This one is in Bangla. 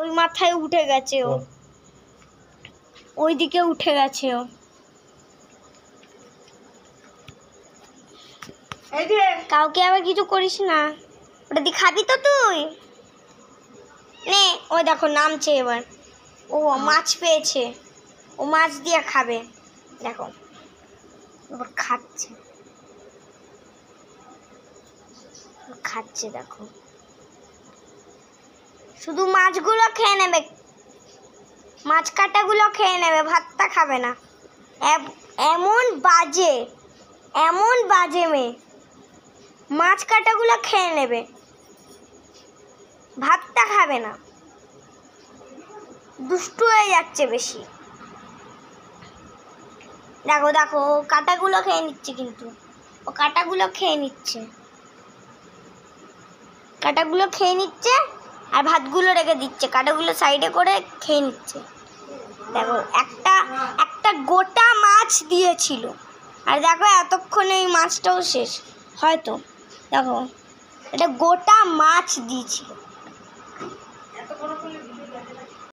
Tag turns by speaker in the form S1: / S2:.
S1: ওই মাথায় উঠে গেছে ও, ওইদিকে উঠে গেছে ও। কাউকে আবার কিছু করিস না, ওটা দিয়ে খাবি তো তুই। নে, ওই দেখো নামছে এবার, ও মাছ পেয়েছে, ও মাছ দিয়ে খাবে। দেখো এবার খাচ্ছে, খাচ্ছে দেখো, শুধু মাছগুলো খেয়ে নেবে, মাছ কাটাগুলো খেয়ে নেবে, ভাতটা খাবে না। এমন বাজে, এমন বাজে মেয়ে, মাছ কাটাগুলো খেয়ে নেবে, ভাতটা খাবে না, দুষ্টু হয়ে যাচ্ছে বেশি। দেখো দেখো, ও কাটাগুলো খেয়ে নিচ্ছে, কিন্তু ও কাটাগুলো খেয়ে নিচ্ছে, কাটাগুলো খেয়ে নিচ্ছে আর ভাতগুলো রেখে দিচ্ছে, কাটাগুলো সাইডে করে খেয়ে নিচ্ছে। দেখো একটা একটা গোটা মাছ দিয়েছিল, আর দেখো এতক্ষণে এই মাছটাও শেষ হয়তো। দেখো এটা গোটা মাছ দিয়েছিল।